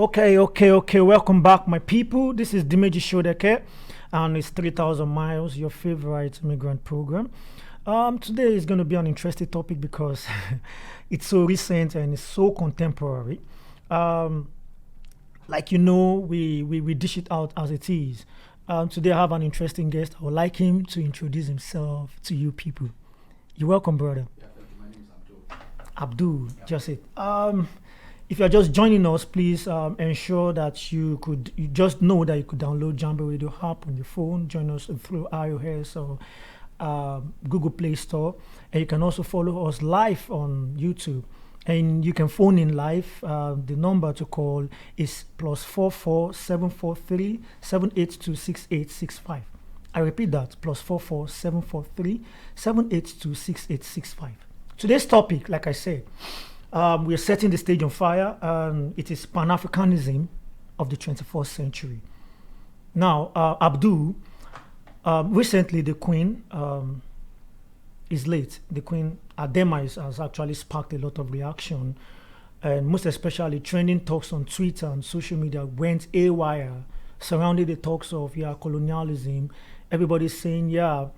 Okay. Welcome back, my people. This is Dimeji Sodeke, and it's 3,000 Miles, your favorite immigrant program. Today is going to be an interesting topic because it's so recent and it's so contemporary. Like you know, we dish it out as it is. Today I have an interesting guest. I would like him to introduce himself to you people. You're welcome, brother. Yeah, thank you. My name is Abdul. Abdul, just it. If you're just joining us, please ensure that you just know that you could download Jambo Radio app on your phone, join us through iOS or Google Play Store, and you can also follow us live on YouTube. And you can phone in live. The number to call is +44 743 782 6865. I repeat that, +44 743 782 6865. Today's topic, like I said, we are setting the stage on fire. It is Pan-Africanism of the 21st century. Now, Abdul, recently the Queen is late. The Queen, her demise has actually sparked a lot of reaction, and most especially trending talks on Twitter and social media went haywire surrounding the talks of colonialism. Everybody's saying, I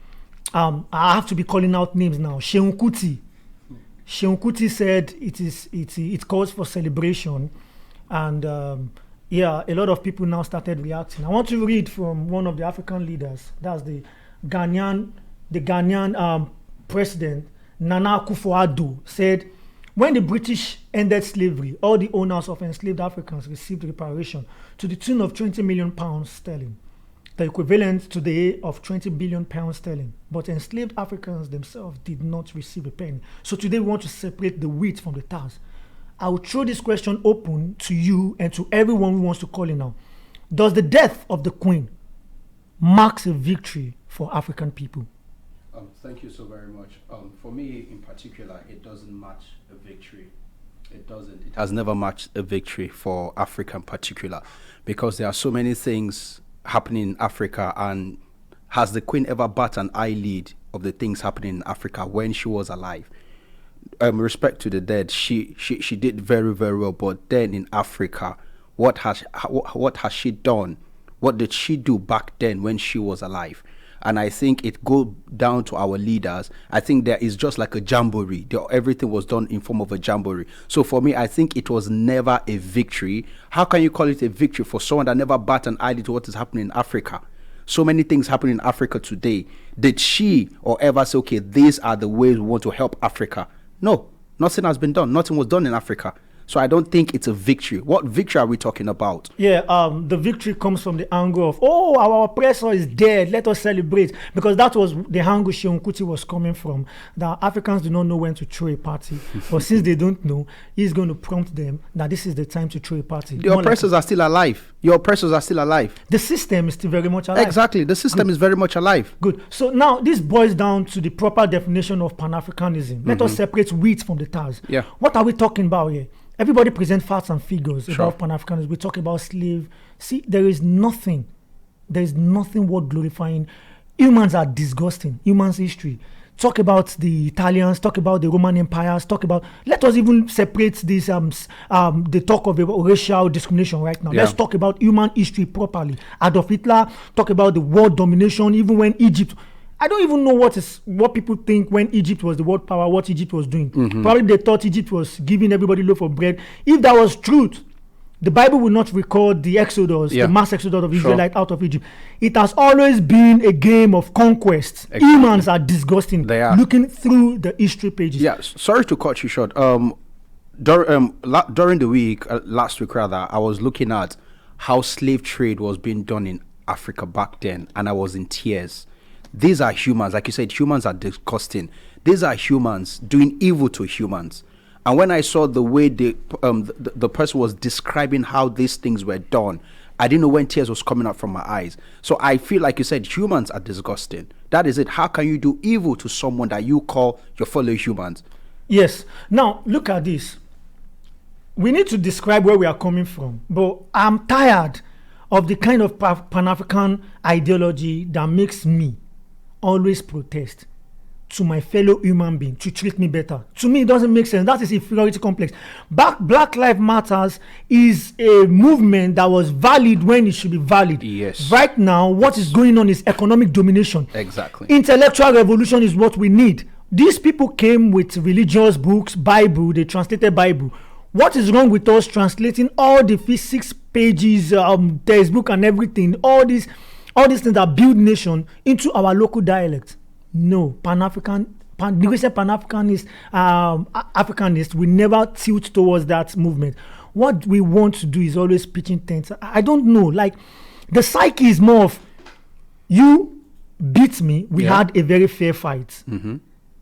have to be calling out names now. Seun Kuti said it calls for celebration, and a lot of people now started reacting. I want to read from one of the African leaders. That's the Ghanaian president, Nana Akufo-Addo, said, when the British ended slavery, all the owners of enslaved Africans received reparation to the tune of 20 million pounds sterling, the equivalent today of 20 billion pounds sterling. But enslaved Africans themselves did not receive a penny. So today we want to separate the wheat from the tares. I will throw this question open to you and to everyone who wants to call in now. Does the death of the Queen mark a victory for African people? Thank you so very much. For me in particular, it doesn't match a victory. It doesn't. It has never matched a victory for Africa in particular, because there are so many things happening in Africa. And has the Queen ever bat an eyelid of the things happening in Africa when she was alive? Respect to the dead, she did very, very well. But then in Africa, what has she done? What did she do back then when she was alive? And I think it goes down to our leaders. I think there is just like a jamboree. Everything was done in form of a jamboree. So for me, I think it was never a victory. How can you call it a victory for someone that never bat an eyelid to what is happening in Africa? So many things happen in Africa today. Did she or ever say, okay, these are the ways we want to help Africa? No, nothing has been done. Nothing was done in Africa. So I don't think it's a victory. What victory are we talking about? The victory comes from the angle of, our oppressor is dead, let us celebrate. Because that was the angle Seun Kuti was coming from. That Africans do not know when to throw a party. But since they don't know, he's going to prompt them that this is the time to throw a party. The oppressors are still alive. Your oppressors are still alive. The system is still very much alive. Exactly. The system is very much alive. Good. So now this boils down to the proper definition of Pan-Africanism. Let us separate wheat from the tares. Yeah. What are we talking about here? Everybody present facts and figures about Pan-Africanism. We talk about slave. See, there is nothing worth glorifying. Humans are disgusting. Humans' history. Talk about the Italians. Talk about the Roman empires. Let us even separate this. The talk of racial discrimination right now. Yeah. Let's talk about human history properly. Adolf Hitler. Talk about the world domination. Even when Egypt. I don't even know what people think when Egypt was the world power, what Egypt was doing. Mm-hmm. Probably they thought Egypt was giving everybody loaf of bread. If that was truth, the Bible will not record the exodus, the mass exodus of Israelites out of Egypt. It has always been a game of conquest. Exactly. Humans are disgusting. They are. Looking through the history pages. Yeah, sorry to cut you short. During the week, last week rather, I was looking at how slave trade was being done in Africa back then, and I was in tears. These are humans. Like you said, humans are disgusting. These are humans doing evil to humans. And when I saw the way the person was describing how these things were done, I didn't know when tears was coming out from my eyes. So I feel like you said, humans are disgusting. That is it. How can you do evil to someone that you call your fellow humans? Yes. Now, look at this. We need to describe where we are coming from. But I'm tired of the kind of Pan-African ideology that makes me always protest. to my fellow human being to treat me better. To me, it doesn't make sense. That is inferiority complex. Black Lives Matters is a movement that was valid when it should be valid. Yes. Right now, what is going on is economic domination. Exactly. Intellectual revolution is what we need. These people came with religious books, Bible, they translated Bible. What is wrong with us translating all the physics pages, textbook and everything, all these things that build nation into our local dialect? No, Pan-Africanist Africanists will never tilt towards that movement. What we want to do is always pitching tents. I don't know, like the psyche is more of you beat me. We had a very fair fight. Mm-hmm.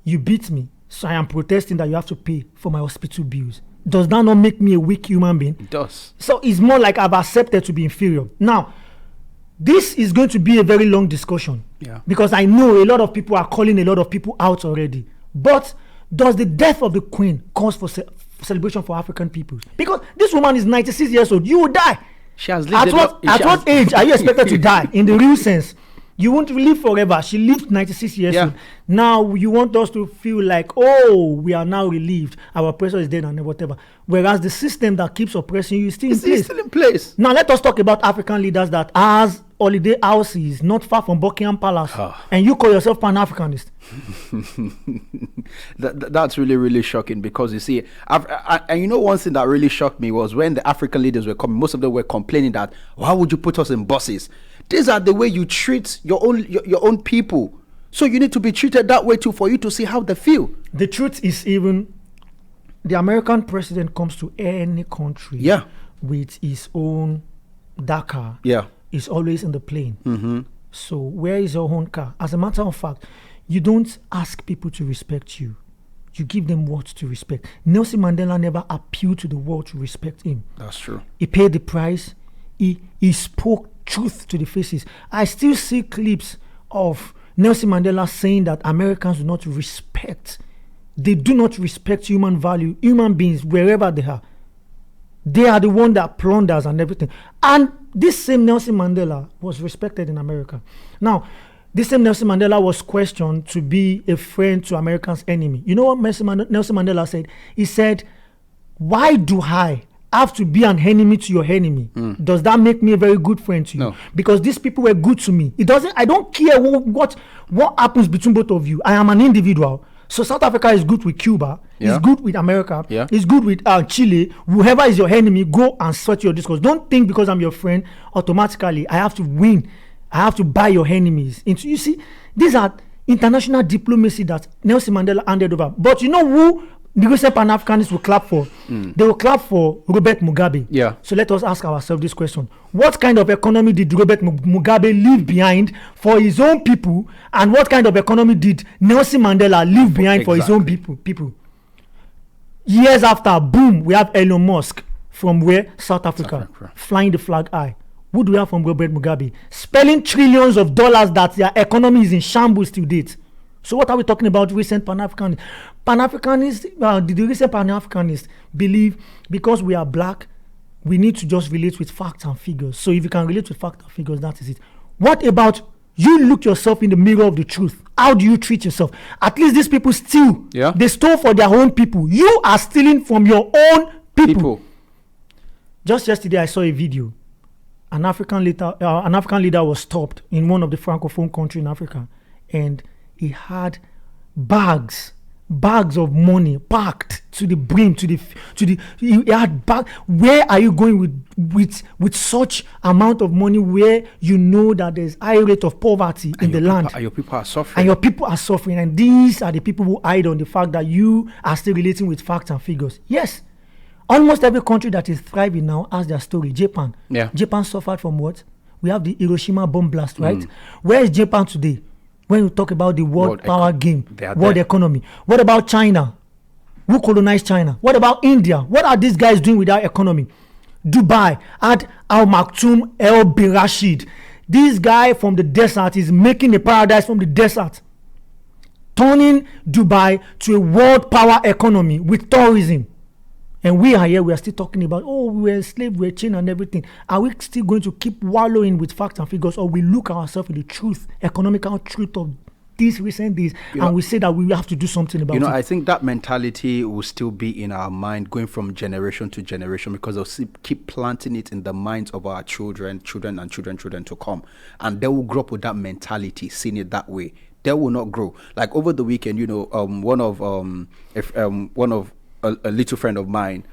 You beat me, so I am protesting that you have to pay for my hospital bills. Does that not make me a weak human being? It does. So it's more like I've accepted to be inferior. Now, this is going to be a very long discussion. Yeah. Because I know a lot of people are calling a lot of people out already. But does the death of the Queen cause for celebration for African people? Because this woman is 96 years old. You will die. She has lived at what age are you expected to die in the real sense? You won't live forever. She lived 96 years old. Now you want us to feel like, oh, we are now relieved. Our oppressor is dead and whatever. Whereas the system that keeps oppressing you is still in place. It's still in place. Now let us talk about African leaders that has holiday houses not far from Buckingham Palace. And you call yourself Pan-Africanist. That's really, really shocking because you see, and you know one thing that really shocked me was when the African leaders were coming, most of them were complaining that, why would you put us in buses? These are the way you treat your own people. So you need to be treated that way too for you to see how they feel. The truth is, even the American president comes to any country with his own Dakar. Is always in the plane. Mm-hmm. So where is your own car? As a matter of fact, you don't ask people to respect you. You give them what to respect. Nelson Mandela never appealed to the world to respect him. That's true. He paid the price. He spoke truth to the faces. I still see clips of Nelson Mandela saying that Americans do not respect. They do not respect human value, human beings, wherever they are. They are the one that plunders and everything. And this same Nelson Mandela was respected in America. Now, this same Nelson Mandela was questioned to be a friend to Americans' enemy. You know what Nelson Mandela said? He said, why do I have to be an enemy to your enemy? Does that make me a very good friend to you? No. Because these people were good to me. I don't care what happens between both of you. I am an individual. So South Africa is good with Cuba. It's good with America. It's good with Chile. Whoever is your enemy, go and sweat your discourse. Don't think because I'm your friend, automatically I have to win. I have to buy your enemies. You see, these are international diplomacy that Nelson Mandela handed over. But you know who the recent Pan-Africanists will clap for? They will clap for Robert Mugabe. So let us ask ourselves this question. What kind of economy did Robert Mugabe leave behind for his own people? And what kind of economy did Nelson Mandela leave behind for his own people? Years after, boom, we have Elon Musk from where? South Africa. Flying the flag high. Who do we have from Robert Mugabe? Spelling trillions of dollars that their economy is in shambles till date. So what are we talking about? Recent Pan-Africanists. The recent Pan-Africanists believe because we are black, we need to just relate with facts and figures. So if you can relate with facts and figures, that is it. What about you look yourself in the mirror of the truth? How do you treat yourself? At least these people steal. They stole for their own people. You are stealing from your own people. Just yesterday, I saw a video. An African leader was stopped in one of the Francophone countries in Africa, and he had bags of money packed to the brim, he had bag. Where are you going with such amount of money where you know that there's high rate of poverty in the land? And your people are suffering. And your people are suffering. And these are the people who hide on the fact that you are still relating with facts and figures. Yes. Almost every country that is thriving now has their story. Japan. Japan suffered from what? We have the Hiroshima bomb blast, right? Where is Japan today? When we talk about the world power game, world economy. What about China? Who colonized China? What about India? What are these guys doing with our economy? Dubai had Al Maktoum El Birashid. This guy from the desert is making a paradise from the desert, turning Dubai to a world power economy with tourism. And we are here, we are still talking about, we were slaves, we were chained and everything. Are we still going to keep wallowing with facts and figures, or we look ourselves in the truth, economical truth of this, and we say that we have to do something about it. I think that mentality will still be in our mind going from generation to generation, because they'll keep planting it in the minds of our children to come, and they will grow up with that mentality, seeing it that way. They will not grow. Like over the weekend, one of a little friend of mine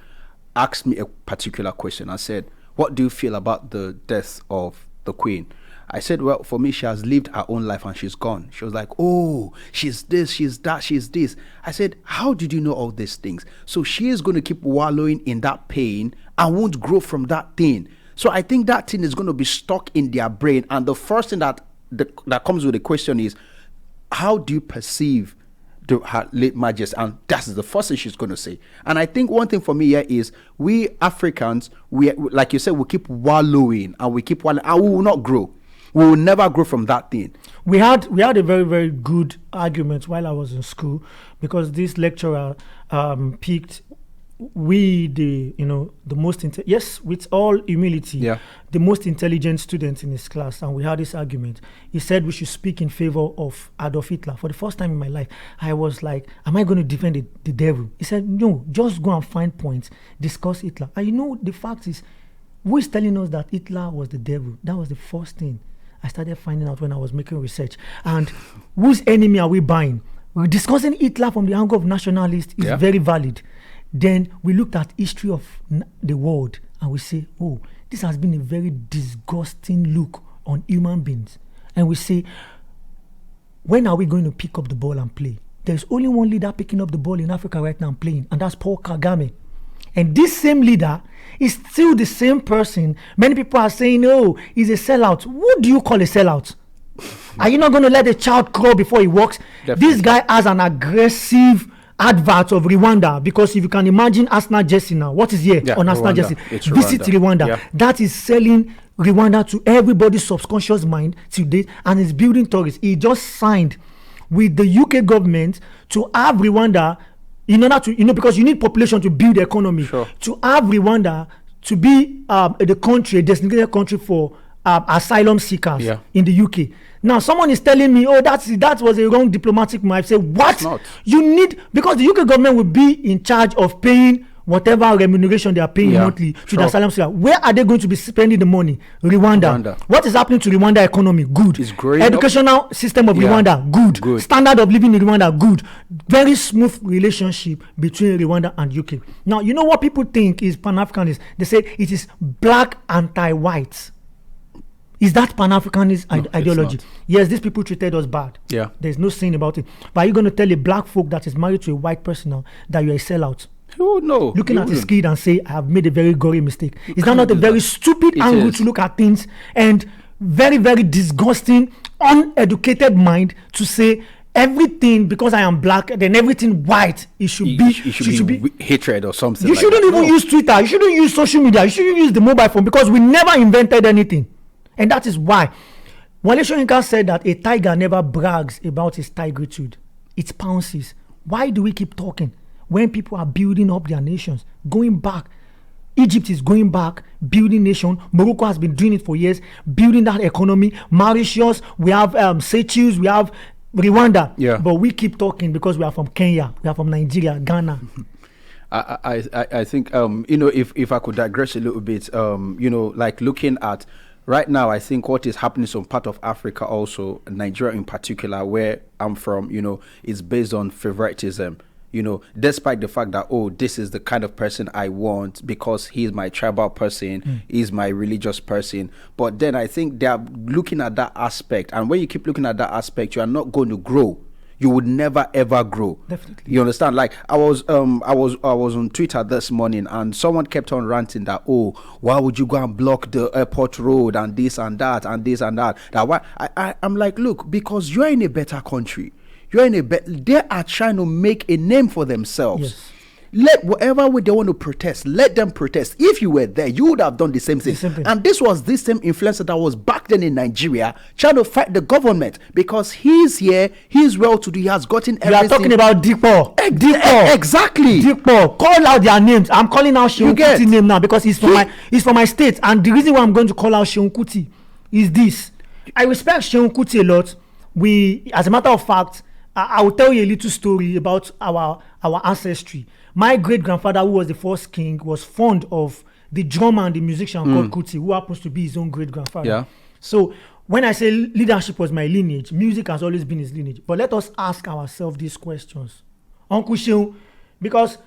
asked me a particular question. I said, "What do you feel about the death of the Queen?" I said, "Well, for me, she has lived her own life and she's gone." She was like, "Oh, she's this, she's that, she's this." I said, "How did you know all these things?" So she is going to keep wallowing in that pain and won't grow from that thing. So I think that thing is going to be stuck in their brain. And the first thing that comes with the question is, how do you perceive her late majesty? And that's the first thing she's going to say. And I think one thing for me here is, we Africans, we, like you said, we keep wallowing and we will not grow. We will never grow from that thing. We had a very, very good argument while I was in school, because this lecturer picked the most yes, with all humility, the most intelligent students in his class, and we had this argument. He said we should speak in favor of Adolf Hitler. For the first time in my life, I was like, am I going to defend the devil? He said, no, just go and find points, discuss Hitler. And the fact is, who is telling us that Hitler was the devil? That was the first thing I started finding out when I was making research. And whose enemy are we buying? We're discussing Hitler from the angle of nationalists is very valid. Then we looked at history of the world and we say, oh, this has been a very disgusting look on human beings. And we say, when are we going to pick up the ball and play? There's only one leader picking up the ball in Africa right now and playing, and that's Paul Kagame. And this same leader is still the same person. Many people are saying, oh, he's a sellout. What do you call a sellout? Are you not going to let a child crawl before he walks? Definitely. This guy has an aggressive advert of Rwanda, because if you can imagine Arsenal jersey now, what is here on Arsenal jersey? Visit Rwanda. Yeah. That is selling Rwanda to everybody's subconscious mind today, and is building tourists. He just signed with the UK government to have Rwanda, in order to, because you need population to build the economy, to have Rwanda to be the country, a designated country for asylum seekers in the UK. Now, someone is telling me, oh, that was a wrong diplomatic move. I say, what? You need, because the UK government will be in charge of paying whatever remuneration they are paying monthly to the asylum seekers. Where are they going to be spending the money? Rwanda. What is happening to Rwanda economy? Good. It's great. Educational system of Rwanda? Good. Standard of living in Rwanda? Good. Very smooth relationship between Rwanda and UK. Now, you know what people think is Pan-Africanism? They say it is black anti-white. Is that Pan-Africanist ideology? Yes, these people treated us bad. Yeah. There's no saying about it. But are you going to tell a black folk that is married to a white person now that you're a sellout? Oh, no. Looking at his kid and say, I have made a very gory mistake. Is that not a very stupid angle to look at things, and very, very disgusting, uneducated mind to say everything, because I am black, then everything white, it should be hatred or something. You shouldn't even use Twitter. You shouldn't use social media. You shouldn't use the mobile phone, because we never invented anything. And that is why Wale Soyinka said that a tiger never brags about his tigritude. It pounces. Why do we keep talking when people are building up their nations, going back? Egypt is going back, building nation. Morocco has been doing it for years, building that economy. Mauritius, we have Seychelles, we have Rwanda. Yeah. But we keep talking because we are from Kenya, we are from Nigeria, Ghana. I think if I could digress a little bit, like looking at right now, I think what is happening in some part of Africa, also Nigeria in particular, where I'm from, is based on favoritism. Despite the fact that, oh, this is the kind of person I want because he's my tribal person, he's my religious person. But then I think they are looking at that aspect, and when you keep looking at that aspect, you are not going to grow. You would never ever grow. Definitely. You understand? Like I was on Twitter this morning, and someone kept on ranting that, oh, why would you go and block the airport road and this and that and this and that? That why I'm like, look, because you're in a better country. They are trying to make a name for themselves. Yes. Let whatever way they want to protest, let them protest. If you were there, you would have done the same thing. And this was this same influencer that was back then in Nigeria trying to fight the government because he's here, he's well-to-do, he has gotten everything. You are talking about Dipo. Exactly. Dipo. Call out their names. I'm calling out Seun Kuti's name now because he's from my state. And the reason why I'm going to call out Seun Kuti is this. I respect Seun Kuti a lot, we, as a matter of fact, I will tell you a little story about our ancestry. My great-grandfather, who was the first king, was fond of the drummer and the musician called Kuti, who happens to be his own great-grandfather. Yeah. So when I say leadership was my lineage, music has always been his lineage. But let us ask ourselves these questions. Uncle Sheung, because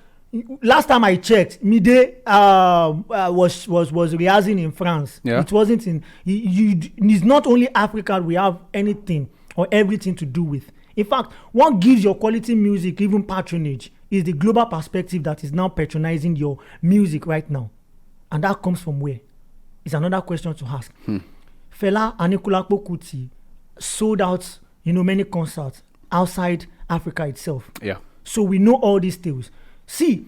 last time I checked, Mide was rehearsing in France. Yeah. It wasn't in... It's not only Africa we have anything or everything to do with. In fact, what gives your quality music even patronage is the global perspective that is now patronizing your music right now. And that comes from where? It's another question to ask. Fela Anikulapo Kuti sold out, many concerts outside Africa itself. Yeah. So we know all these tales. See,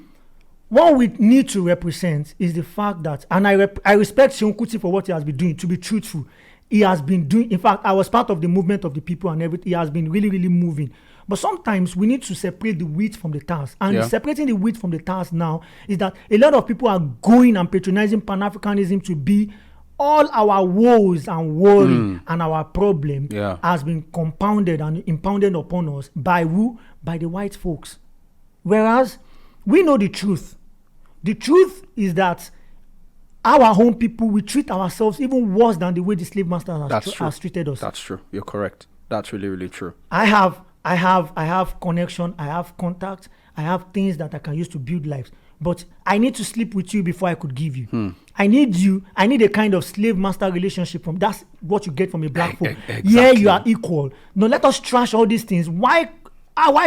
what we need to represent is the fact that, and I respect Seun Kuti for what he has been doing, to be truthful. He has been doing, in fact, I was part of the movement of the people and everything. He has been really, really moving. But sometimes we need to separate the wheat from the tares. And separating the wheat from the tares now is that a lot of people are going and patronizing Pan-Africanism to be all our woes and worry and our problem has been compounded and impounded upon us by who? By the white folks. Whereas we know the truth. The truth is that our home people, we treat ourselves even worse than the way the slave masters has treated us. That's true. You're correct. That's really, really true. I have connection. I have contact. I have things that I can use to build lives. But I need to sleep with you before I could give you. I need you. I need a kind of slave master relationship from. That's what you get from a black folk. Exactly. Yeah, you are equal. No, let us trash all these things. Why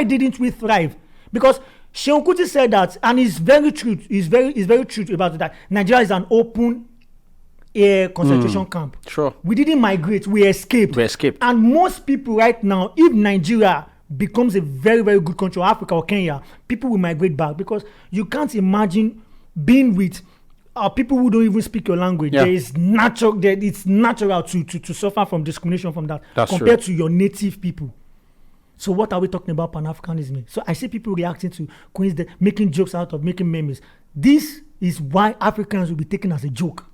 didn't we thrive? Because Seun Kuti said that, and it's very true. It's very true about that. Nigeria is an open air concentration camp. Sure. We didn't migrate. We escaped. And most people right now, if Nigeria becomes a very, very good country, or Africa or Kenya, people will migrate back, because you can't imagine being with people who don't even speak your language. Yeah. It's natural to suffer from discrimination from that. That's compared true. to your native people. So what are we talking about Pan-Africanism? So I see people reacting to Queen's Day, making jokes out of making memes. This is why Africans will be taken as a joke.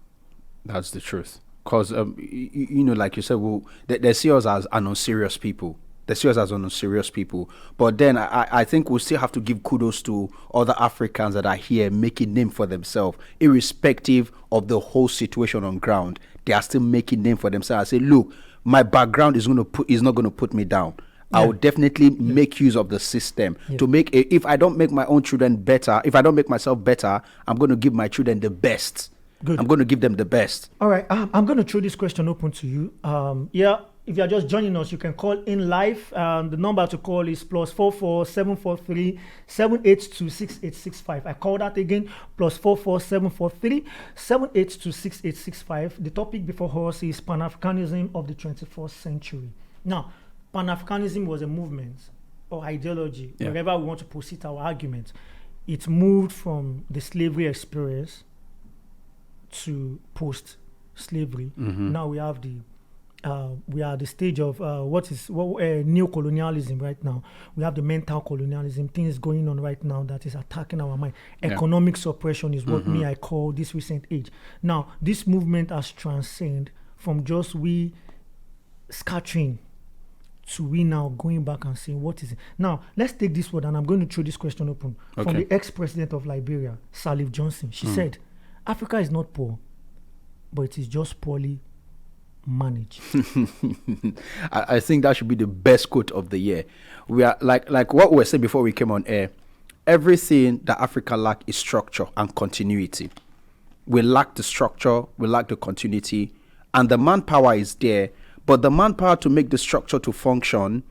That's the truth. Because, like you said, they see us as unserious people. They see us as unserious people. But then I think we'll still have to give kudos to other Africans that are here making name for themselves, irrespective of the whole situation on ground. They are still making name for themselves. I say, look, my background is not going to put me down. I will definitely make use of the system to make if I don't make my own children better, if I don't make myself better, I'm going to give my children the best. Good. I'm going to give them the best. All right. I'm going to throw this question open to you. If you're just joining us, you can call in live. The number to call is +44 743 782 6865. I call that again, +44 743 782 6865. The topic before us is Pan-Africanism of the 21st century. Now, Pan-Africanism was a movement or ideology, wherever we want to proceed our argument. It moved from the slavery experience to post-slavery. Now we are at the stage of neo-colonialism right now. We have the mental colonialism, things going on right now that is attacking our mind. Economic suppression is what I call this recent age. Now, this movement has transcended from just we scattering to we now going back and saying, what is it? Now, let's take this word, and I'm going to throw this question open. From the ex-president of Liberia, Salif Johnson. She said, Africa is not poor, but it is just poorly managed. I think that should be the best quote of the year. We are like what we were saying before we came on air. Everything that Africa lack is structure and continuity. We lack the structure, we lack the continuity, and the manpower is there. But the manpower to make the structure to function,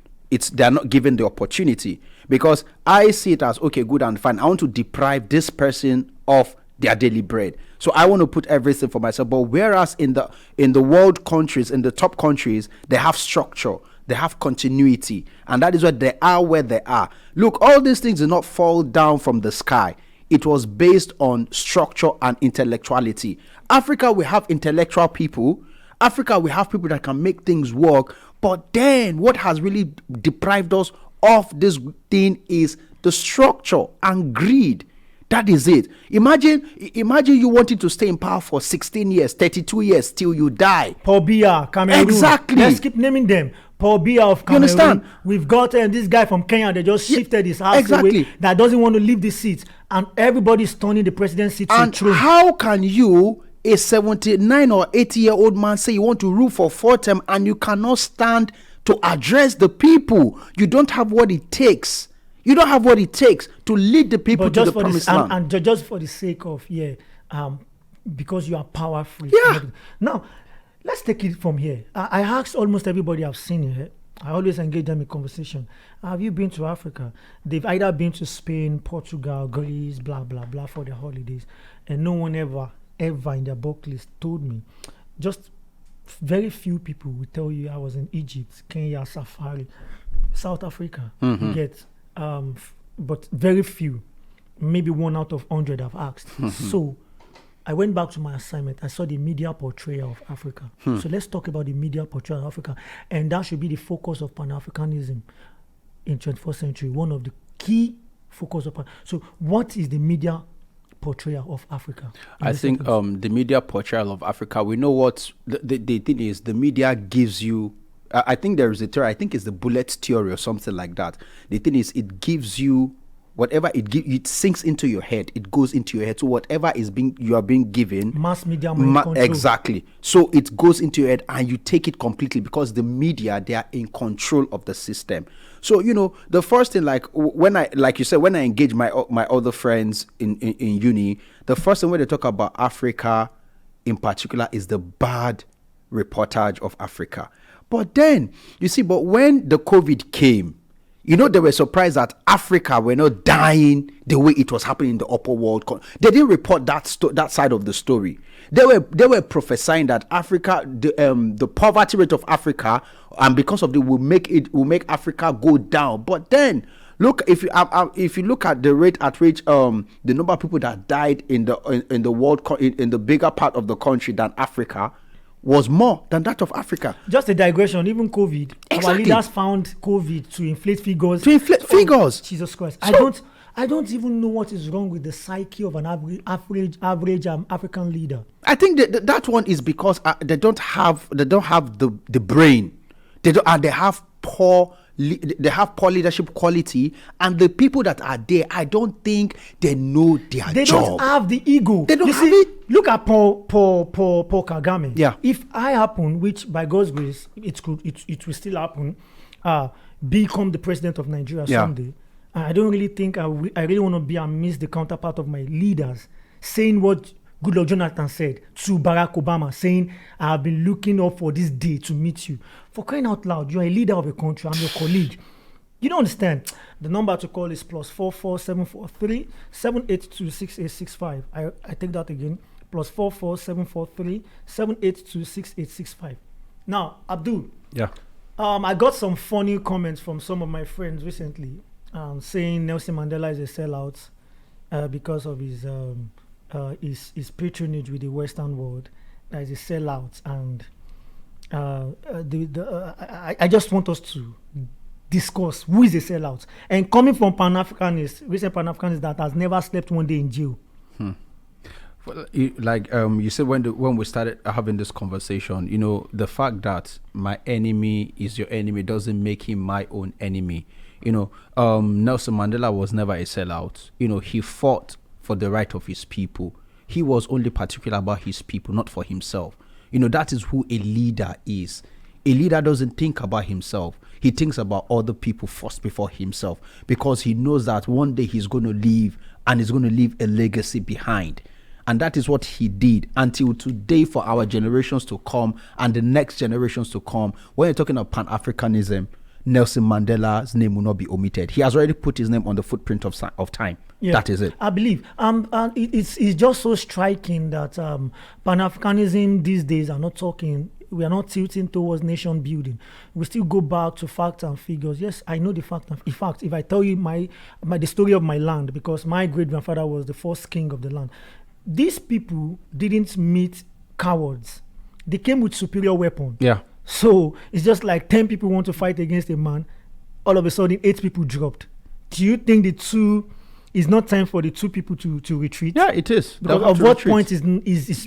they're not given the opportunity, because I see it as okay, good and fine. I want to deprive this person of their daily bread, so I want to put everything for myself. But whereas in the world countries, in the top countries, they have structure, they have continuity, and that is why they are where they are. Look, all these things did not fall down from the sky. It was based on structure and intellectuality. Africa, we have intellectual people. Africa, we have people that can make things work. But then what has really deprived us of this thing is the structure and greed. That is it. Imagine you wanting to stay in power for 16 years, 32 years till you die. Paul Biya, Cameroon. Exactly. Let's keep naming them. Paul Biya of Cameroon. You understand? We've got this guy from Kenya. They just shifted his house away. That doesn't want to leave the seat, and everybody's turning the presidency to a throne. How can you, a 79 or 80-year-old man, say you want to rule for 4 terms and you cannot stand to address the people? You don't have what it takes. You don't have what it takes to lead the people to the promised land. And just for the sake of, because you are power-free. Yeah. Now, let's take it from here. I asked almost everybody I've seen here. I always engage them in conversation. Have you been to Africa? They've either been to Spain, Portugal, Greece, blah, blah, blah, for their holidays. And no one ever in their bucket list told me. Just very few people will tell you I was in Egypt, Kenya, Safari, South Africa. You get, but very few, maybe 1 out of 100 I've asked. So I went back to my assignment. I saw the media portrayal of Africa. So let's talk about the media portrayal of Africa. And that should be the focus of Pan-Africanism in 21st century. One of the key focus of So what is the media portrayal of Africa? I think the media portrayal of Africa, we know what the thing is. The media gives you, I think there is a theory, I think it's the bullet theory or something like that. The thing is, it gives you whatever it sinks into your head, it goes into your head. So whatever you are being given, mass media control. Exactly. So it goes into your head and you take it completely, because the media, they are in control of the system. So the first thing, like you said, when I engage my other friends in uni, the first thing when they talk about Africa in particular is the bad reportage of Africa. But then but when the COVID came, they were surprised that Africa were not dying the way it was happening in the upper world. They didn't report that side of the story. They were prophesying that Africa, the poverty rate of Africa, and because of it, will make Africa go down. But then, look, if you look at the rate at which the number of people that died in the world in the bigger part of the country than Africa, was more than that of Africa. Just a digression, even COVID. Exactly. Our leaders found COVID to inflate figures. Jesus Christ. I don't even know what is wrong with the psyche of an average African leader. I think that one is because they don't have the brain. They have poor leadership quality, and the people that are there, I don't think they know their job. They don't have the ego. They don't have it. Look at Paul Kagame. Yeah. If I happen, which by God's grace it will still happen, become the president of Nigeria someday, I don't really think I really want to be amidst the counterpart of my leaders saying what Goodluck Jonathan said to Barack Obama, saying, I have been looking up for this day to meet you. For crying out loud, you're a leader of a country, I'm your colleague. You don't understand. The number to call is +44 743 782 6865. I take that again. +44 743 782 6865. Now, Abdul. Yeah. I got some funny comments from some of my friends recently, saying Nelson Mandela is a sellout because of his patronage with the Western world. That is a sellout, and I just want us to discuss who is a sellout. And coming from recent Pan-Africanists that has never slept one day in jail. Well, you said when we started having this conversation, the fact that my enemy is your enemy doesn't make him my own enemy. Nelson Mandela was never a sellout. He fought for the right of his people. He was only particular about his people, not for himself. That is who a leader is. A leader doesn't think about himself. He thinks about other people first before himself, because he knows that one day he's going to leave, and he's going to leave a legacy behind. And that is what he did until today, for our generations to come and the next generations to come. When you're talking about Pan-Africanism, Nelson Mandela's name will not be omitted. He has already put his name on the footprint of time. Yeah, that is it. I believe. It's just so striking that Pan-Africanism these days we are not tilting towards nation building. We still go back to facts and figures. Yes, I know the fact. In fact, if I tell you the story of my land, because my great-grandfather was the first king of the land, these people didn't meet cowards. They came with superior weapon. Yeah. So it's just like 10 people want to fight against a man. All of a sudden, 8 people dropped. Do you think it's not time for the 2 people to retreat? Yeah, it is. Because of what point is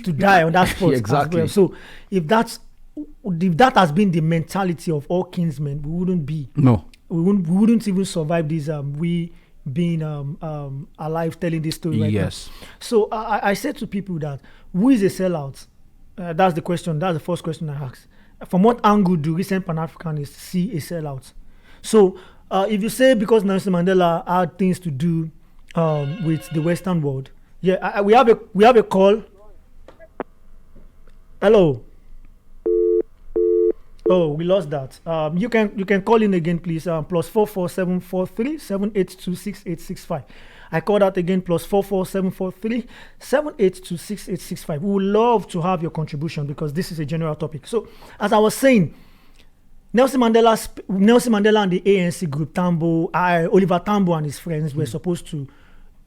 to die on that spot? Exactly. As well. So if that's if that has been the mentality of all kinsmen, we wouldn't be. No. We wouldn't even survive this. We being alive telling this story right now. So I said to people that who is a sellout? That's the question. That's the first question I asked. From what angle do recent Pan-Africanists see a sellout? So if you say because Nelson Mandela had things to do with the Western world, we have a call. Hello. Oh, we lost that. You can call in again, please. Plus 44743 782 6865. I call that again. Plus 44743 782 6865. We would love to have your contribution because this is a general topic. So, as I was saying, Nelson Mandela and the ANC group, Oliver Tambo and his friends were supposed to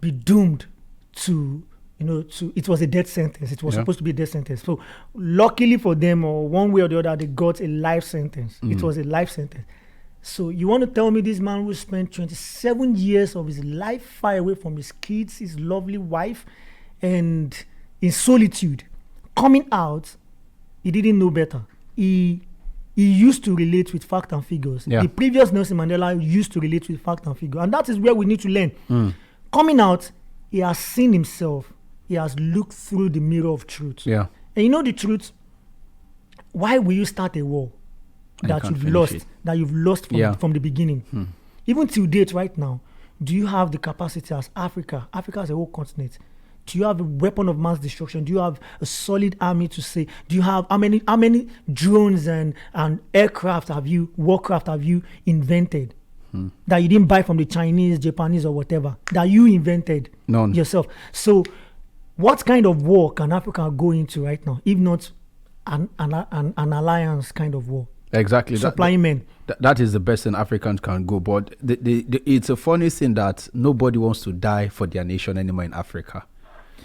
be doomed to. It was a death sentence. It was supposed to be a death sentence. So, luckily for them, or one way or the other, they got a life sentence. It was a life sentence. So, you want to tell me this man who spent 27 years of his life far away from his kids, his lovely wife, and in solitude, coming out, he didn't know better. He used to relate with fact and figures. The previous Nelson Mandela used to relate with fact and figure. And that is where we need to learn. Coming out, he has seen himself. He has looked through the mirror of truth. And you know the truth? Why will you start a war that you've lost from the beginning? Even till date right now, do you have the capacity as Africa as a whole continent? Do you have a weapon of mass destruction? Do you have a solid army to say? Do you have how many drones and aircraft warcraft have you invented that you didn't buy from the Chinese, Japanese, or whatever, that you invented yourself? So what kind of war can Africa go into right now, if not an alliance kind of war? Exactly. Supplying men. That is the best thing Africans can go. But it's a funny thing that nobody wants to die for their nation anymore in Africa.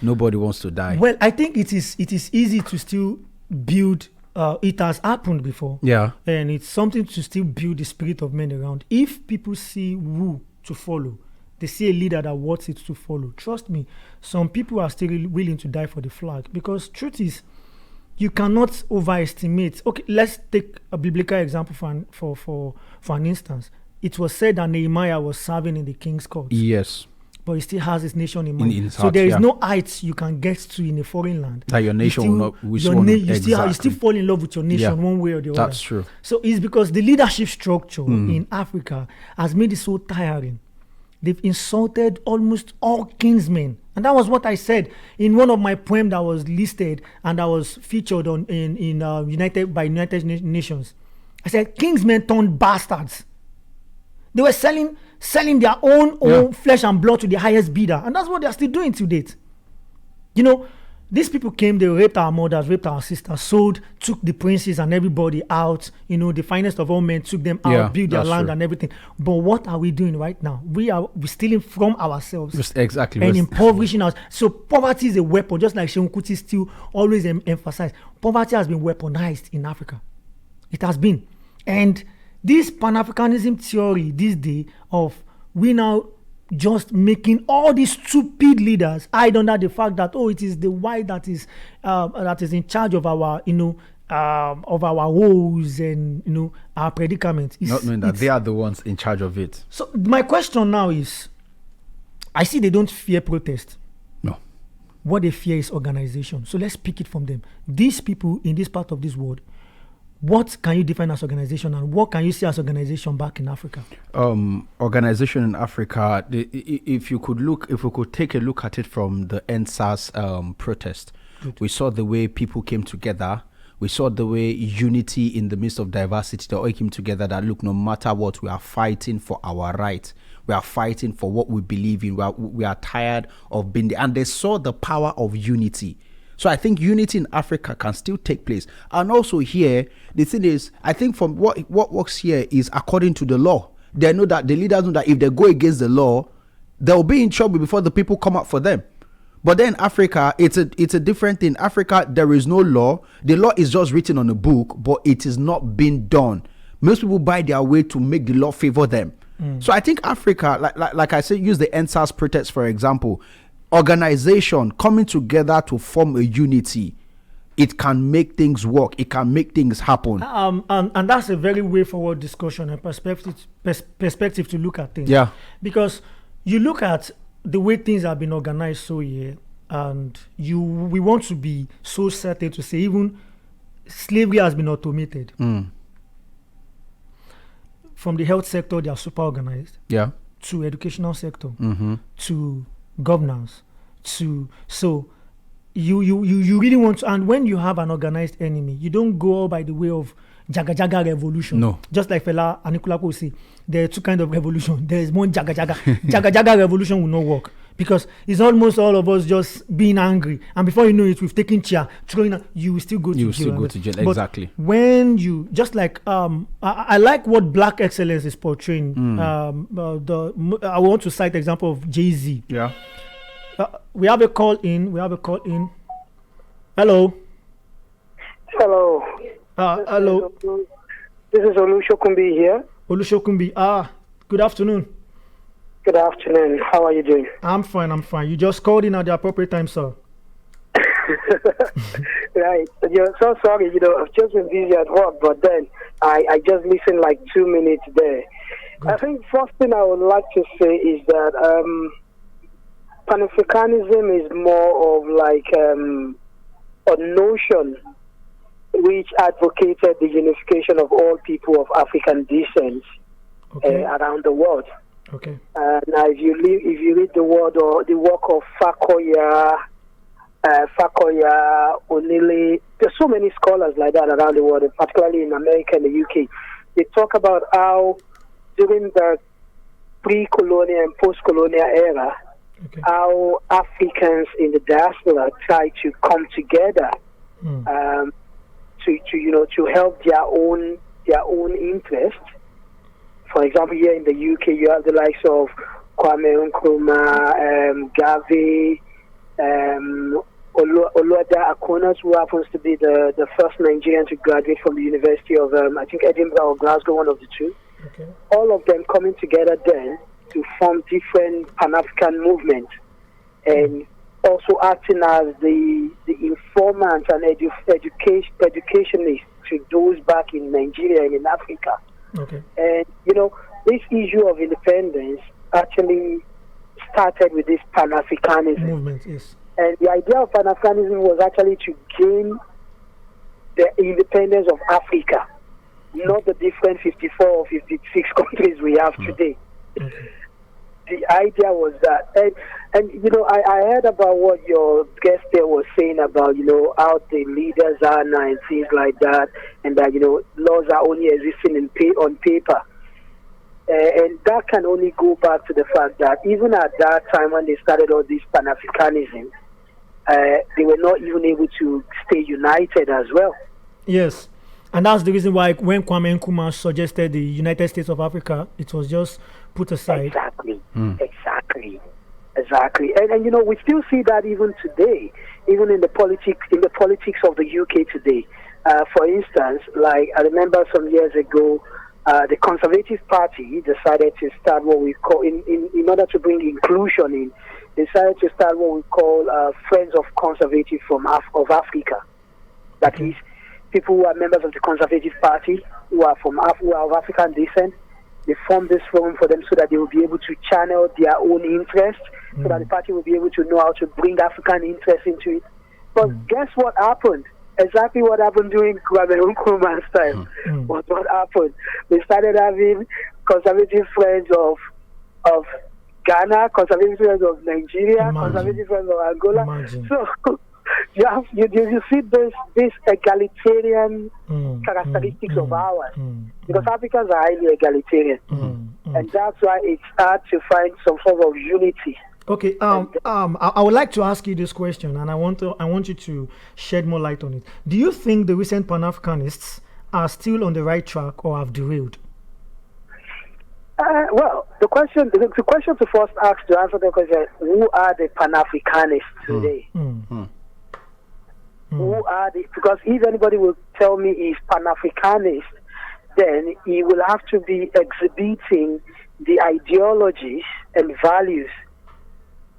Nobody wants to die. Well, I think it is easy to still build. It has happened before. And it's something to still build the spirit of men around. If people see who to follow, they see a leader that wants it to follow. Trust me, some people are still willing to die for the flag, because truth is, you cannot overestimate. Okay, let's take a biblical example for an instance. It was said that Nehemiah was serving in the king's court. Yes. But he still has his nation in mind. So there is no heights you can get to in a foreign land. That your nation will not. You still fall in love with your nation one way or the other. That's true. So it's because the leadership structure in Africa has made it so tiring. They've insulted almost all kinsmen. And that was what I said in one of my poems that was listed and that was featured in United Nations. I said, kingsmen turned bastards. They were selling their own flesh and blood to the highest bidder. And that's what they're still doing to date. These people came, they raped our mothers, raped our sisters, took the princes and everybody out. The finest of all men took them out, built their land and everything. But what are we doing right now? We're stealing from ourselves. Exactly. And impoverishing us. So poverty is a weapon, just like Seun Kuti still always emphasized. Poverty has been weaponized in Africa. It has been. And this Pan-Africanism theory this day of we now just making all these stupid leaders hide under the fact that it is the white that is in charge of our of our woes and our predicaments. Not knowing that they are the ones in charge of it. So my question now is, I see they don't fear protest. No. What they fear is organization. So let's pick it from them. These people in this part of this world, what can you define as organization, and what can you see as organization back in Africa? Organization in Africa, if we could take a look at it from the NSAS protest, we saw the way people came together. We saw the way unity in the midst of diversity, they all came together that, look, no matter what, we are fighting for our rights. We are fighting for what we believe in. We are tired of being there. And they saw the power of unity. So I think unity in Africa can still take place. And also here, the thing is, I think from what works here is according to the law. They know that the leaders know that if they go against the law, they'll be in trouble before the people come up for them. But then Africa, it's a different thing. Africa, there is no law. The law is just written on a book, but it is not being done. Most people buy their way to make the law favor them. So I think Africa, like I said, use the NSAS protest, for example. Organization coming together to form a unity it can make things work. It can make things happen. And that's a very way forward discussion and perspective to look at things. Yeah. Because you look at the way things have been organized so here, and we want to be so certain to say even slavery has been automated. From the health sector, they are super organized. Yeah. To educational sector, to governance, so you really want to, and when you have an organized enemy, you don't go by the way of jaga jaga revolution. No. Just like Fela Anikulapo say, there are two kinds of revolution. There is one jaga jaga. Jaga jaga revolution will not work because it's almost all of us just being angry, and before you know it, we've taken chair, throwing. You will still go to jail. You will still go to jail. But exactly. when you just like I like what Black excellence is portraying. I want to cite the example of Jay-Z. Yeah. We have a call in. Hello. Hello. Hello. This is Olushokunbi here. Olushokunbi. Good afternoon. Good afternoon. How are you doing? I'm fine. You just called in at the appropriate time, sir. Right. You're so sorry. I've just been busy at work, but then I just listened like 2 minutes there. Good. I think first thing I would like to say is that Pan-Africanism is more of like a notion which advocated the unification of all people of African descent around the world. Okay. Now, if you read the word or the work of Fakoya, Onile, there's so many scholars like that around the world, particularly in America and the UK. They talk about how during the pre-colonial and post-colonial era, how Africans in the diaspora try to come together to help their own interest. For example, here in the UK, you have the likes of Kwame Nkrumah, Gavi, Oluwada Akonas, who happens to be the first Nigerian to graduate from the University of, I think, Edinburgh or Glasgow, one of the two. Okay. All of them coming together then to form different Pan-African movements and also acting as the informants and educationists to those back in Nigeria and in Africa. Okay. And, this issue of independence actually started with this Pan-Africanism. Movement, yes. And the idea of Pan-Africanism was actually to gain the independence of Africa, not the different 54 or 56 countries we have today. Okay. The idea was that, and I heard about what your guest there was saying about, how the leaders are now and things like that, and that, laws are only existing on paper. And that can only go back to the fact that even at that time when they started all this Pan-Africanism, they were not even able to stay united as well. Yes. And that's the reason why when Kwame Nkrumah suggested the United States of Africa, it was just put aside. Exactly. And we still see that even today, even in the politics of the UK today. For instance, like I remember some years ago, the Conservative Party decided to start what we call, in order to bring inclusion in, decided to start what we call Friends of Conservative of Africa. That is, people who are members of the Conservative Party who are of African descent. They formed this forum for them so that they will be able to channel their own interest, so that the party will be able to know how to bring African interest into it. But guess what happened? Exactly what happened during Kwame Nkrumah's time was what happened. We started having conservative friends of Ghana, conservative friends of Nigeria, conservative friends of Angola. Imagine. So you see this egalitarian characteristics of ours, because Africans are highly egalitarian, and that's why it's hard to find some sort of unity. Okay, I would like to ask you this question, and I want you to shed more light on it. Do you think the recent Pan-Africanists are still on the right track or have derailed? Well, the question to first ask to answer the question: who are the Pan-Africanists today? Who are they? Because if anybody will tell me he's Pan-Africanist, then he will have to be exhibiting the ideologies and values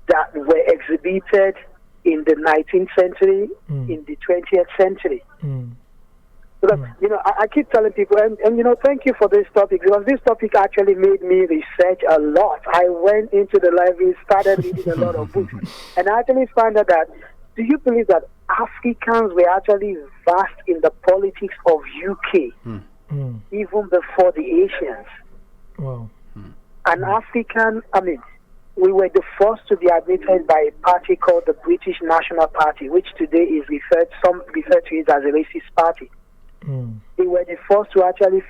that were exhibited in the 19th century, in the 20th century. Because, I keep telling people, and thank you for this topic, because this topic actually made me research a lot. I went into the library, started reading a lot of books, and I actually found out that, do you believe that Africans were actually vast in the politics of UK, even before the Asians? Wow. An African, we were the first to be admitted by a party called the British National Party, which today is some refer to it as a racist party. They were the first to actually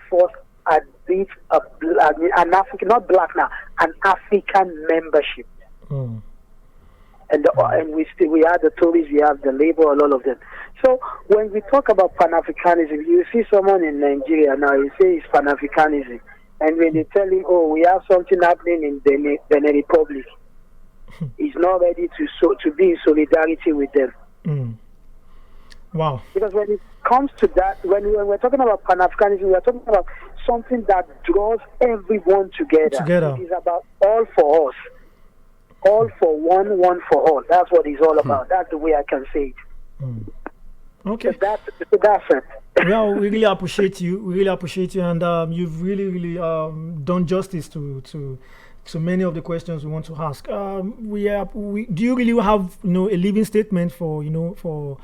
admit an African, not black now, an African membership. And we have the Tories, we have the Labour, and all of them. So when we talk about Pan-Africanism, you see someone in Nigeria now, you say it's Pan-Africanism. And when they tell him, oh, we have something happening in Benin Republic, he's not ready to be in solidarity with them. Wow. Because when it comes to that, when we're talking about Pan-Africanism, we're talking about something that draws everyone together. It is about all for us. All for one, one for all. That's what it's all about. That's the way I can say it. Okay. So that's it. Well, we really appreciate you. And you've really done justice to many of the questions we want to ask. Do you really have a living statement for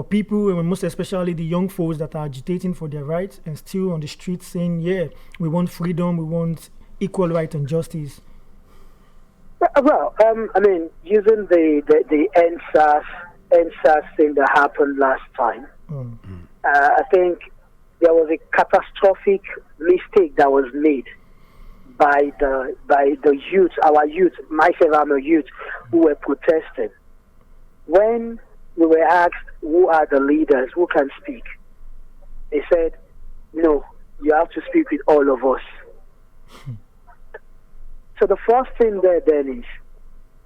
people, and most especially the young folks that are agitating for their rights and still on the streets saying, yeah, we want freedom, we want equal right and justice? Well, using the NSAS thing that happened last time, I think there was a catastrophic mistake that was made by the youth, our youth, myself, I'm a youth, who were protesting. When we were asked who are the leaders, who can speak, they said, no, you have to speak with all of us. So the first thing there then is,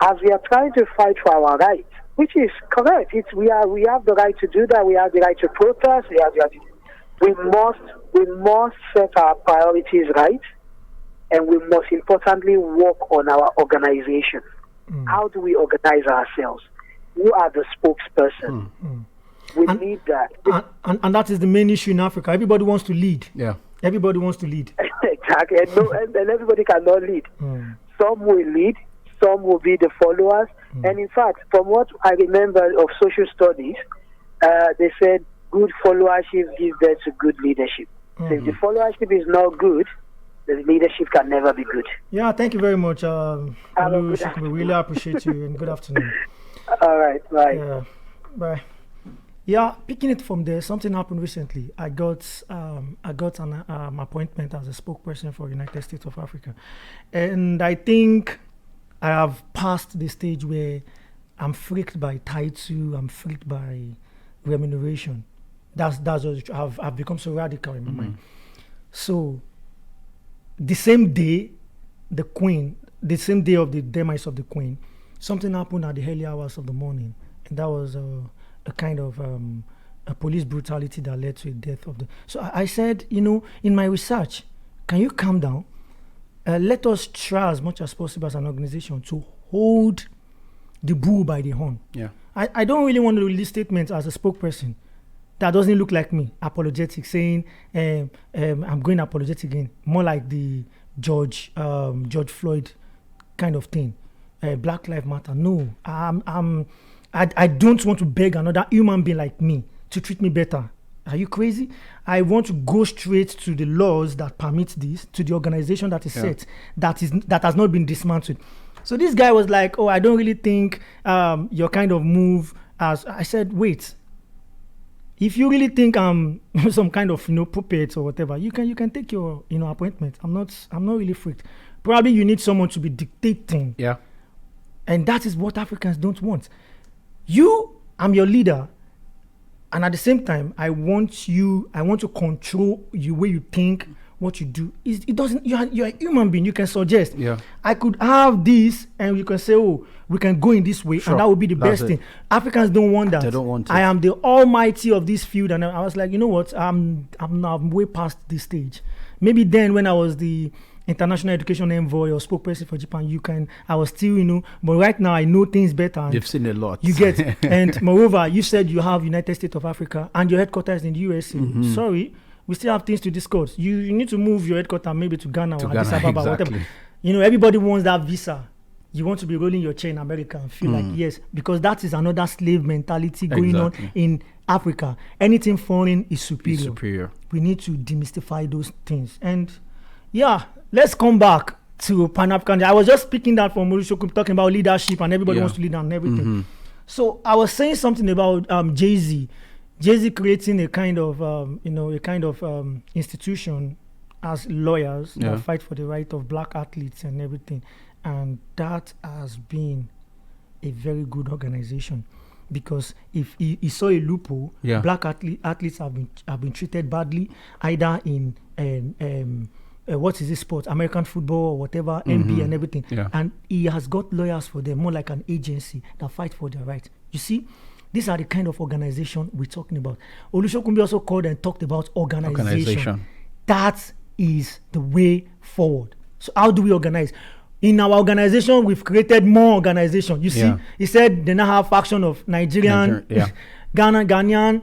as we are trying to fight for our rights, which is correct, we have the right to do that, we have the right to protest, we must set our priorities right, and we must importantly work on our organization. How do we organize ourselves? Who are the spokesperson? We need that. And that is the main issue in Africa. Everybody wants to lead. Yeah. Everybody wants to lead. Exactly. And everybody cannot lead. Some will lead, some will be the followers. And in fact, from what I remember of social studies, they said good followership gives birth to good leadership. So if the followership is not good, the leadership can never be good. Yeah, thank you very much. We really appreciate you, and good afternoon. All right, bye. Yeah, bye. Yeah, picking it from there, something happened recently. I got an appointment as a spokesperson for United States of Africa, and I think I have passed the stage where I'm freaked by title, I'm freaked by remuneration. That's what I've become so radical in my mind. So the same day of the demise of the Queen, something happened at the early hours of the morning, and that was a kind of a police brutality that led to the death of the... So I said, in my research, can you calm down? Let us try as much as possible as an organization to hold the bull by the horn. Yeah. I don't really want to release statements as a spokesperson that doesn't look like me, apologetic, saying I'm going apologetic again, more like the George Floyd kind of thing. Black Lives Matter. No, I don't want to beg another human being like me to treat me better. Are you crazy? I want to go straight to the laws that permit this, to the organization that is set, that has not been dismantled. So this guy was like, "Oh, I don't really think your kind of move." As I said, wait. If you really think I'm some kind of puppet or whatever, you can take your appointment. I'm not really freaked. Probably you need someone to be dictating. Yeah. And that is what Africans don't want. I'm your leader, and at the same time, I want to control the way you think, what you do. It doesn't. You're a human being. You can suggest. Yeah. I could have this, and you can say, "Oh, we can go in this way," and that would be the best thing. Africans don't want that. They don't want it. I am the almighty of this field, and I was like, you know what? I'm way past this stage. Maybe then, when I was the international education envoy or spokesperson for Japan, I was still, but right now I know things better. You've seen a lot. You get, and moreover, you said you have United States of Africa and your headquarters in the USA. Sorry, we still have things to discuss. You need to move your headquarters maybe to Ghana or Addis Ababa, whatever. Everybody wants that visa. You want to be rolling your chair in America and feel like, yes, because that is another slave mentality going on in Africa. Anything foreign is superior. We need to demystify those things. And yeah, let's come back to Pan-Africanism. I was just speaking that from Olusegun, talking about leadership and everybody wants to lead and everything. So I was saying something about Jay-Z creating a kind of, institution as lawyers that fight for the right of black athletes and everything. And that has been a very good organization, because if he saw a loophole, black athletes have been treated badly, either in what is this sport, American football or whatever, NBA and everything. And he has got lawyers for them, more like an agency that fight for their rights. You see, these are the kind of organization we're talking about. Olusegun also called and talked about organization. That is the way forward. So how do we organize? In our organization, we've created more organization. You see, he said they now have faction of Nigerian, Ghanaian.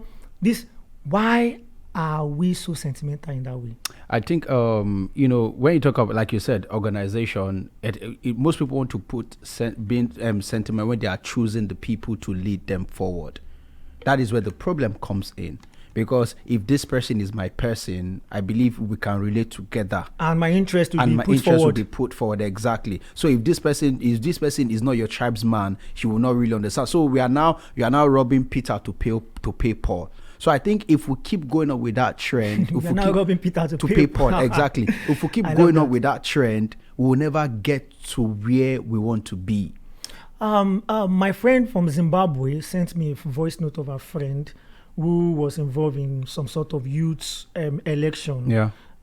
Why are we so sentimental in that way? I think, when you talk about, like you said, organization, most people want to put sentiment when they are choosing the people to lead them forward. That is where the problem comes in. Because if this person is my person, I believe we can relate together. And my interest will be put forward. Exactly. So if this person is not your tribesman, he will not really understand. So you are now robbing Peter to pay Paul. So I think if we keep going on with that trend, if we keep robbing Peter to pay Paul, exactly. If we keep going on with that trend, we will never get to where we want to be. My friend from Zimbabwe sent me a voice note of a friend who was involved in some sort of youth election.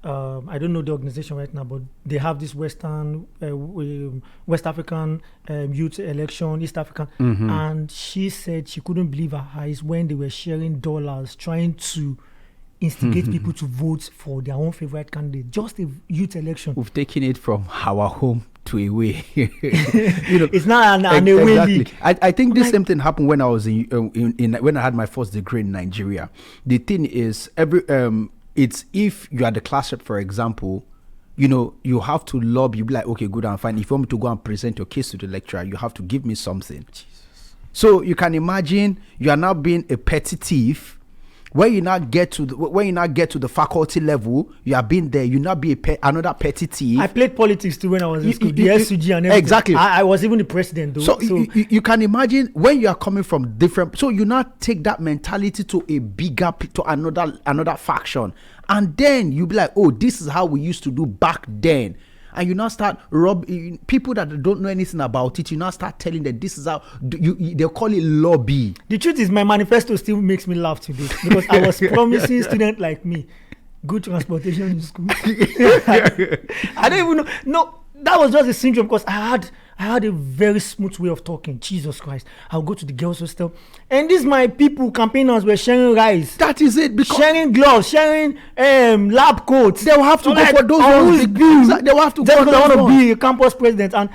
I don't know the organization right now, but they have this West African youth election, East African. And she said she couldn't believe her eyes when they were sharing dollars, trying to instigate people to vote for their own favorite candidate. Just a youth election. We've taken it from our home to away. It's not an away league. I think this same thing happened when I was when I had my first degree in Nigeria. The thing is, it's if you are the class rep, for example, you have to lobby. You be like, okay, good and fine. If you want me to go and present your case to the lecturer, you have to give me something. Jesus. So you can imagine you are now being a petty thief. When you not get to the faculty level, you have been there. You not be another petty thief. I played politics too when I was in school. The SUG and everything. Exactly. I was even the president though. So you can imagine when you are coming from different. So you not take that mentality to another faction, and then you be like, oh, this is how we used to do back then. And you now start robbing people that don't know anything about it. You now start telling them this is how they'll call it lobby. The truth is, my manifesto still makes me laugh today because I was promising students like me good transportation in school. I don't even know. No, that was just a syndrome because I had a very smooth way of talking. Jesus Christ. I'll go to the girls' hostel. And these my people, campaigners, were sharing rice. That is it. Because sharing gloves, sharing lab coats. They will have to go for those ones. They will have to go for those ones. They want to be a campus president. And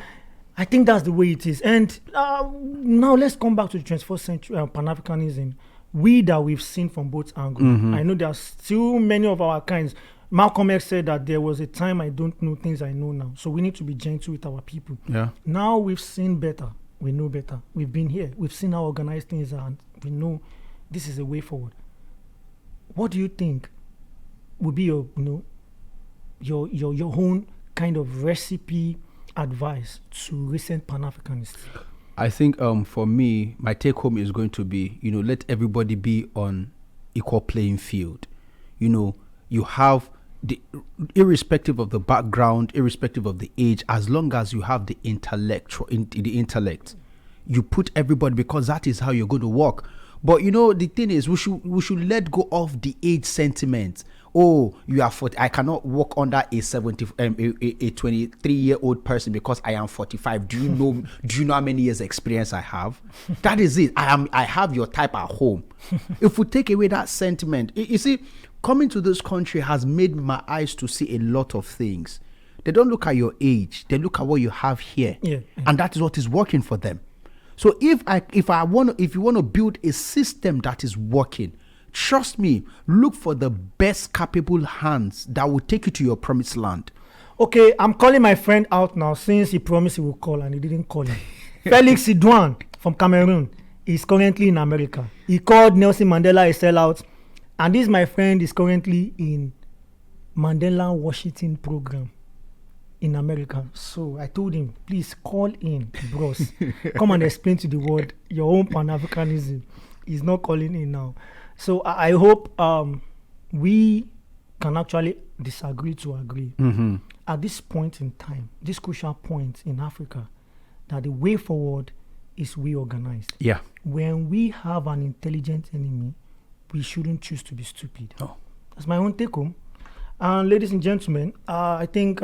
I think that's the way it is. And now let's come back to the 21st century Pan-Africanism. We've seen from both angles. I know there are still many of our kinds. Malcolm X said that there was a time I don't know things I know now. So we need to be gentle with our people. Now we've seen better. We know better. We've been here. We've seen how organized things are. And we know this is a way forward. What do you think would be your own kind of recipe advice to recent Pan-Africanists? I think for me, my take home is going to be, let everybody be on equal playing field. You have irrespective of the background, irrespective of the age, as long as you have the intellect, you put everybody, because that is how you're going to work. But the thing is, we should let go of the age sentiment. Oh, you are 40. I cannot work under a 23-year-old person because I am 45. Do you know how many years experience I have? That is it. I have your type at home. If we take away that sentiment, you see, coming to this country has made my eyes to see a lot of things. They don't look at your age. They look at what you have here. Yeah. And that is what is working for them. So if you want to build a system that is working, trust me, look for the best capable hands that will take you to your promised land. Okay, I'm calling my friend out now since he promised he will call and he didn't call him. Felix Idouan from Cameroon is currently in America. He called Nelson Mandela a sellout, and this my friend is currently in Mandela Washington program in America. So I told him, please call in, bros. Come and explain to the world your own Pan-Africanism. He's not calling in now. So I hope we can actually disagree to agree. Mm-hmm. At this point in time, this crucial point in Africa, that the way forward is we organized. Yeah. When we have an intelligent enemy, we shouldn't choose to be stupid. Oh. That's my own take home. And ladies and gentlemen, I think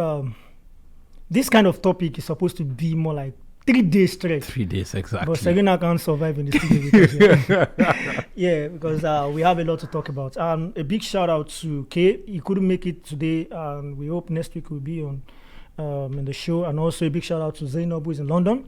this kind of topic is supposed to be more like 3 days straight. 3 days, exactly. But Serena can't survive in the studio. Because we have a lot to talk about. And a big shout out to Kay. He couldn't make it today, and we hope next week we'll be on in the show. And also a big shout out to Zainab, who is in London.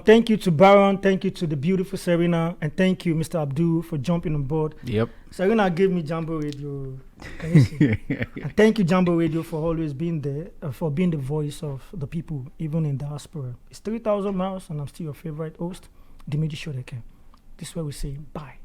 Thank you to Baron. Thank you to the beautiful Serena. And thank you, Mr. Abdul, for jumping on board. Yep. Serena gave me Jambo Radio. Can you see? And thank you, Jambo Radio, for always being there, for being the voice of the people, even in diaspora. It's 3,000 miles, and I'm still your favorite host, Dimeji Sodeke. This is where we say bye.